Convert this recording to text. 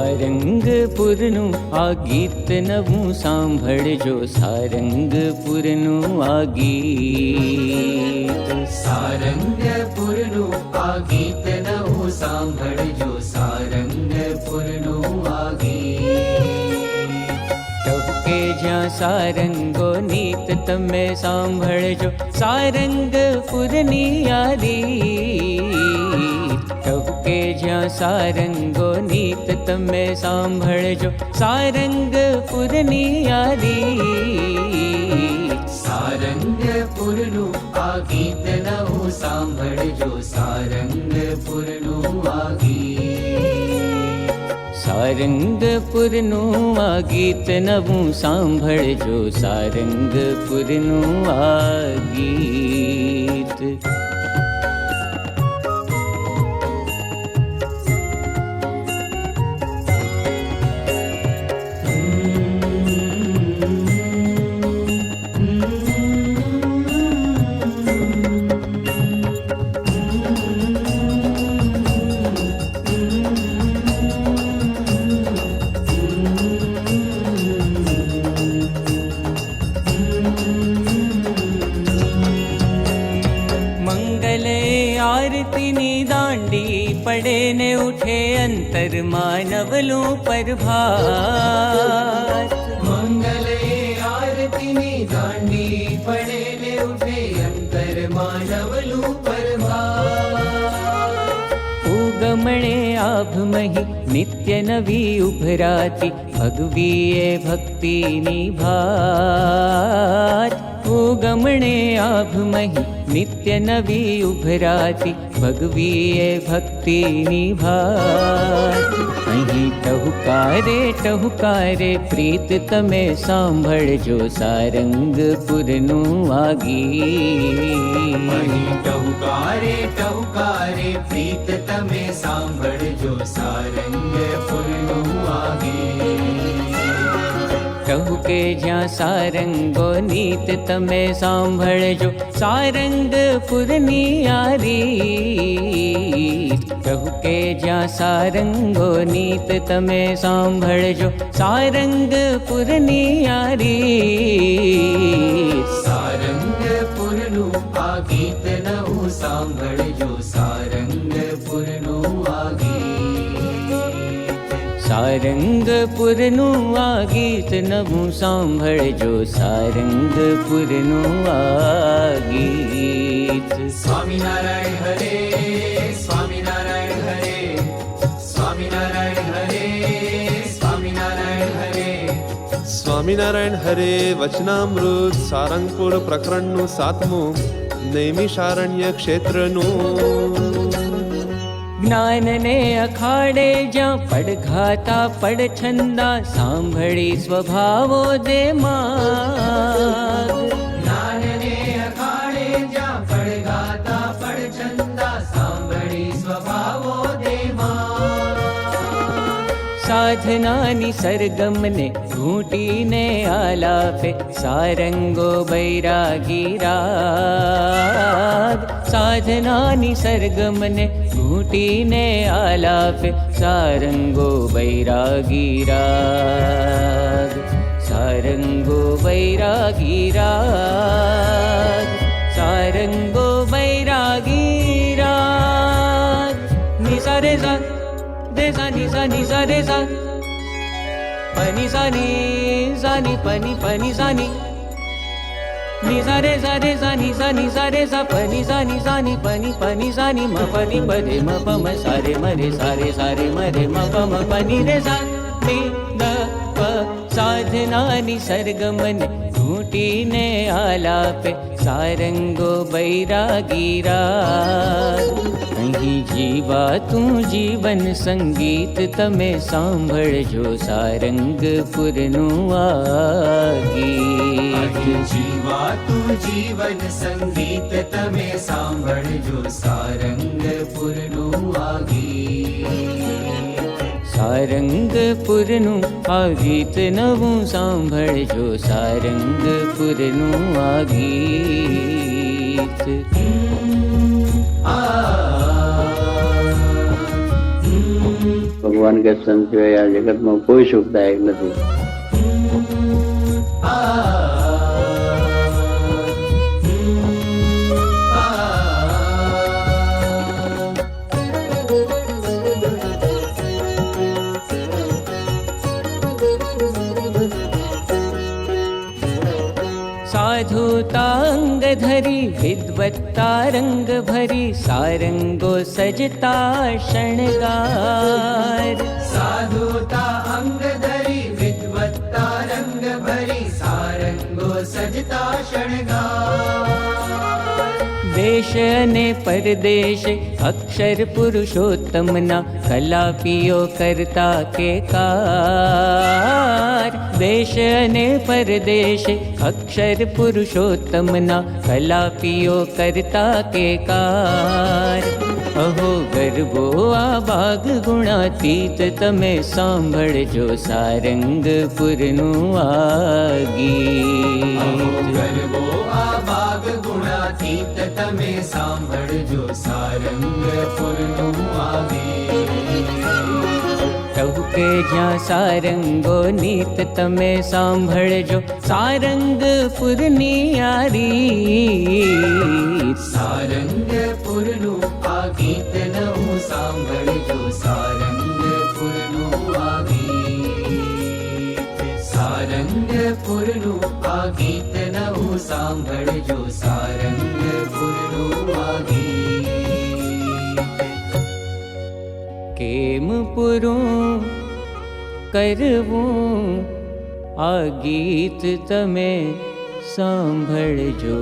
સારંગપુરનું આ ગીત નવું સાંભળજો, સારંગપુરનું આ ગીત. સારંગપુરનું આ ગીત નવું સાંભળજો, સારંગપુરનું આ ગીત. ટહુકે જ્યાં સારંગો નીત તમે સાંભળજો, સારંગપુરની આ રીત. ટહુકે જ્યાં સારંગો નીત તમે સાંભળજો, સારંગપુરની આ રીત. સારંગપુરનું આ ગીત નવું સાંભળજો, સારંગપુરનું આ ગીત. સારંગપુરનું આ ગીત નવું સાંભળજો, સારંગપુરનું આ ગીત. આરતીની દાંડી પડે ને ઉઠે અંતરમાં નવલું પ્રભાત. મંગલે આરતીની દાંડી પડે ને ઉઠે અંતરમાં નવલું પ્રભાત. ઉગમણે આભમહી નિત્ય નવી ઉભરાતી, ભગવીએ ભક્તિની ભાત. ઉગમણે આભમહી નિત્ય નવી ઉભરાતી, ભગવીએ ભક્તિની ભાત. અહીં ટહુકારે ટહુકારે પ્રીત તમે સાંભળજો, સારંગપુરનું આ ગીત. અહીં ટહુકારે ટહુકારે પ્રીત તમે સાંભળજો, સારંગપુરનું આ ગીત. ટહુકે જ્યાં સારંગો નીત તમે સાંભળજો, સારંગપુરની આ રીત. ટહુકે જ્યાં સારંગો નીત તમે સાંભળજો, સારંગપુરની આ રીત. સારંગપુરનું આ ગીત નવું સાંભળજો, સારંગપુરનું આ ગીત. સારંગપુરનું આ ગીત નવું સાંભળજો, સારંગપુરનું આ ગીત. સ્વામિનારાયણ હરે, સ્વામિનારાયણ હરે, સ્વામિનારાયણ હરે, સ્વામિનારાયણ હરે. સ્વામિનારાયણ હરે વચનામૃત સારંગપુર પ્રકરણનું 7મું નૈમિષારણ્ય ક્ષેત્રનું. જ્ઞાનને અખાડે જ્યાં પડઘાતા પડછંદા, સાંભળી સ્વભાવો દે માગ. જ્ઞાનને અખાડે જ્યાં પડઘાતા પડછંદા, સાંભળી સ્વભાવો દે માં. સાધનાની સરગમને ઘૂંટીને આલાપે, સારંગો બૈરાગી રાગ. સાધનાની સરગમને ઘૂંટીને આલાપે, સારંગો બૈરાગી રાગ. સારંગો બૈરાગી રાગ, સારંગો બૈરાગી રાગ. નિસા રે સા દે સા નિસા નિસા રે સા, pani sa ni sa ni pani pani sa ni. Ni sa re sa ni sa ni sa re sa, pani sa ni pani pani sa ni. Ma pa ni pa re ma pa ma sa re ma re sa re ma re ma pa ma pa ni re sa ni da pa. સાધનાની સરગમને ઘૂંટીને આલાપે, સારંગો બૈરાગી રાગ. અહીં જીવાતું જીવન સંગીત તમે સાંભળજો, સારંગપુરનું આ ગીત. જીવાતું જીવન સંગીત તમે સાંભળજો, સારંગપુરનું આ ગીત. સારંગપુરનું આ ગીત નવું સાંભળજો, સારંગપુરનું આ ગીત. ભગવાન કે સંત સિવાય આ જગતમાં કોઈ સુખદાયક નથી. साधुतांग धरी विद्वत्ता रंग भरी सारंगो सजता शणगार. साधुता अंग धरी विद्वत्ता रंग भरी सारंगो सजता शणगार. देश अने परदेश अक्षर पुरुषोत्तमना कलापियो करता के कार. देश अने परदेश अक्षर पुरुषोत्तमना कलापियो करता के कार. अहो गरबो आ बाग गुणातीत तमे सांभळजो सारंगपुरनु आ गीत. गरबो आ बाग गुणातीत तमे सांभळजो सारंगपुरनु आ गीत. टहुके ज्यां सारंगो नीत तमे सांभळजो सारंगपुरनी आ रीत. सारंगपुरनु आ गीत नहुं सांभळजो सारंगपुरनु आ गीत. सारंगपुरनु आ गीत नहुं सांभळजो सारंगपुरनु आ गीत. केम पुरुं करवुं आ गीत तमे सांभळजो.